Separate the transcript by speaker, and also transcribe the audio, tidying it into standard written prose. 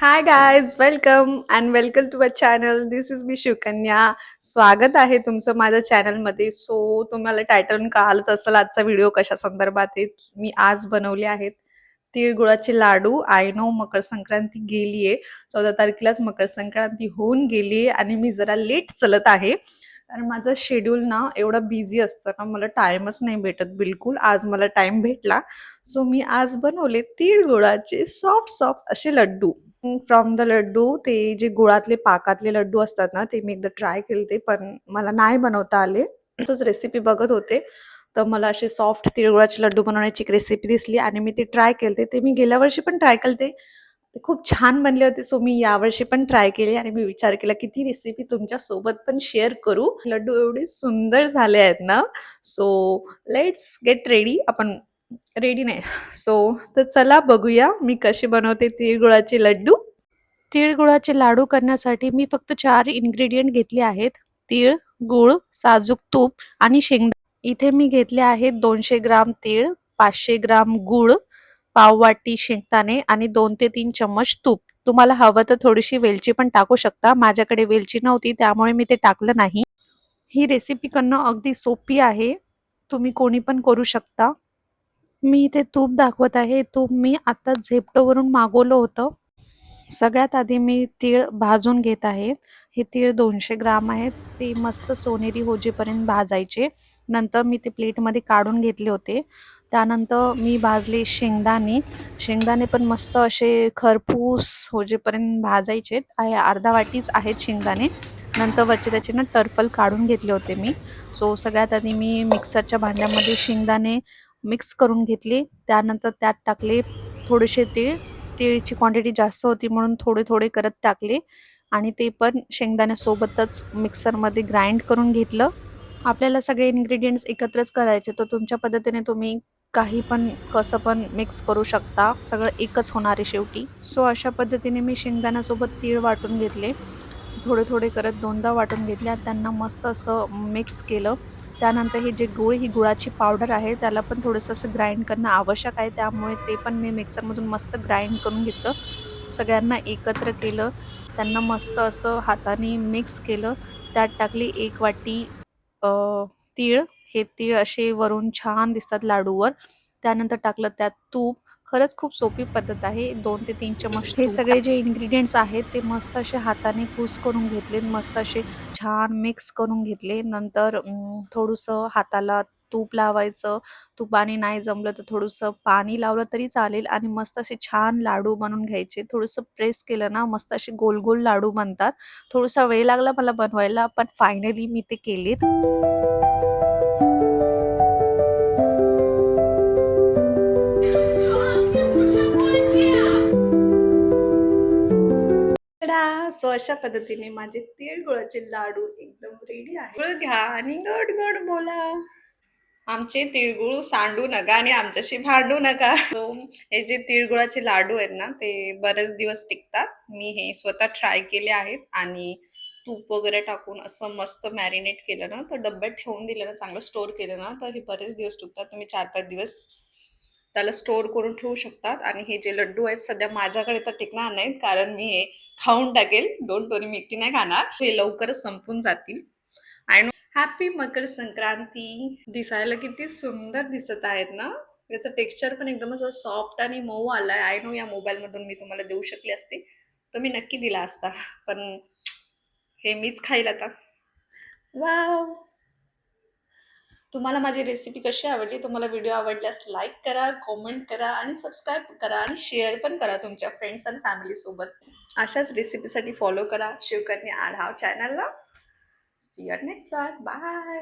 Speaker 1: High guys, welcome and welcome to our channel. This is me Shivkanya. स्वागत आहे तुमचं माझ्या चॅनलमध्ये. सो तुम्हाला टायटल कळालंच असेल आजचा व्हिडिओ कशा संदर्भात आहे. मी आज बनवले आहेत तिळगुळाचे लाडू. आय नो मकर संक्रांती गेलीये, 14 तारखेलाच मकर संक्रांती होऊन गेली आणि मी जरा लेट चलत आहे कारण माझं शेड्यूल ना एवढं बिझी असतं ना, मला टाइमच नाही भेटत बिलकुल. आज मला टाइम भेटला, सो मी आज बनवले तिळगुळाचे सॉफ्ट सॉफ्ट असे लड्डू. फ्रॉम द लड्डू, ते जे गुळातले पाकातले लड्डू असतात ना, ते मी एकदा ट्राय केलते पण मला नाही बनवता आले. तसंच रेसिपी बघत होते तर मला असे सॉफ्ट तिळगुळाचे लड्डू बनवण्याची एक रेसिपी दिसली आणि मी ते ट्राय केलते. ते मी गेल्या वर्षी पण ट्राय केलते, ते खूप छान बनले होते. सो मी यावर्षी पण ट्राय केले आणि मी विचार केला की ती रेसिपी तुमच्या सोबत पण शेअर करू. लड्डू एवढे सुंदर झाले आहेत ना. So let's get ready. आपण रेडी नाही, सो तर चला बघूया मी कशी बनवते तिळगुळाचे लड्डू. तिळगुळाचे लाडू करण्यासाठी मी फक्त 4 इंग्रेडियंट घेतले आहेत: तीळ, गूळ, साजूक तूप आणि शेंगदाणे. इथे मी घेतले आहेत 200 ग्राम तीळ, 500 ग्राम गूळ, पाव वाटी शेंगदाणे आणि 2 ते 3 चम्मच तूप. तुम्हाला हवं तर थोडीशी वेलची पण टाकू शकता. माझ्याकडे वेलची नव्हती त्यामुळे मी ते टाकलं नाही. ही रेसिपी करणं अगदी सोपी आहे, तुम्ही कोणी पण करू शकता. मी इथे तूप दाखवत आहे. तूप मी आता झेप्टोवरून मागवलं होतं. सगळ्यात आधी मी तीळ भाजून घेत आहे. हे तीळ 200 ग्राम आहेत. ते मस्त सोनेरी होजेपर्यंत भाजायचे. नंतर मी ते प्लेटमध्ये काढून घेतले होते. त्यानंतर मी भाजले शेंगदाणे. शेंगदाणे पण मस्त असे खरपूस होजेपर्यंत भाजायचे. अर्धा वाटीच आहेत शेंगदाणे. नंतर वरचे त्याचे ना टर्फल काढून घेतले होते मी. सो सगळ्यात आधी मी मिक्सरच्या भांड्यामध्ये शेंगदाणे मिक्स करून घेतले. त्यानंतर त्यात टाकले थोडेसे तीळ. तीळची क्वांटिटी जास्त होती म्हणून थोडे थोडे करत टाकले आणि ते पण शेंगदाण्यासोबतच मिक्सरमध्ये ग्राइंड करून घेतलं. आपल्याला सगळे इन्ग्रेडियंट्स एकत्रच करायचे, तर तुमच्या पद्धतीने तुम्ही काही पण कसं पण मिक्स करू शकता. सगळं एकच होणार आहे शेवटी. सो अशा पद्धतीने मी शेंगदाण्यासोबत तीळ वाटून घेतले. थोडे थोडे करत 2दा वाटून घेतले आणि त्यांना मस्त असं मिक्स केलं. त्यानंतर हे जे गूळ, ही गुळाची पावडर आहे, त्याला पण थोडंसं असं ग्राइंड करणं आवश्यक आहे. त्यामुळे ते पण मी मिक्सरमधून मस्त ग्राइंड करून घेतलं. सगळ्यांना एकत्र केलं. त्यांना मस्त असं हाताने मिक्स केलं. त्यात टाकली 1 वाटी अ, तीळ. हे तीळ असे वरून छान दिसतात लाडूवर. त्यानंतर टाकलं त्यात तूप. खरंच खूप सोपी पद्धत आहे. 2 ते 3 चमच हे सगळे जे इन्ग्रेडियंट्स आहेत ते मस्त असे हाताने कूस करून घेतले. मस्त असे छान मिक्स करून घेतले. नंतर थोडंसं हाताला तूप लावायचं. तुपाने नाही जमलं तर थोडंसं पाणी लावलं तरी चालेल आणि मस्त असे छान लाडू बनवून घ्यायचे. थोडंसं प्रेस केलं ना मस्त असे गोल गोल लाडू बनतात. थोडासा वेळ लागला मला बनवायला, पण फायनली मी ते केलेत. सो अशा पद्धतीने माझे तिळगुळाचे लाडू एकदम रेडी आहे. गुळ घ्या आणि गोड गोड बोला. आमचे तिळगुळ सांडू नका आणि आमच्याशी भांडू नका. सो हे जे तिळगुळाचे लाडू आहेत ना, ते बरेच दिवस टिकतात. मी हे स्वतः ट्राय केले आहेत आणि तूप वगैरे टाकून असं मस्त मॅरिनेट केलं ना, तर डब्यात ठेवून दिलं ना, चांगलं स्टोर केलं ना, तर हे बरेच दिवस टिकतात. तुम्ही 4-5 दिवस त्याला स्टोर करून ठेवू शकतात. आणि हे जे लड्डू आहेत सध्या माझ्याकडे तर टिकणार नाहीत कारण मी हे खाऊन टाकेल. डोंट वरी, मी एकटी नाही खाणार. हे लवकरच संपून जातील. I know. Happy Makar Sankranti. दिसायला किती सुंदर दिसत आहेत ना. याचं टेक्स्चर पण एकदम असं सॉफ्ट आणि मऊ आलाय. आय नो या मोबाईल मधून मी तुम्हाला देऊ शकले असते तर मी नक्की दिला असता, पण हे मीच खाईल आता. वाव. तुम्हाला माझी रेसिपी कशी आवडली? तुम्हाला व्हिडिओ आवडल्यास लाईक करा, कॉमेंट करा आणि सबस्क्राईब करा आणि शेअर पण करा तुमच्या फ्रेंड्स आणि फॅमिली सोबत. अशाच रेसिपीसाठी फॉलो करा शिवकन्या आढाव चॅनलला. See you next part. Bye.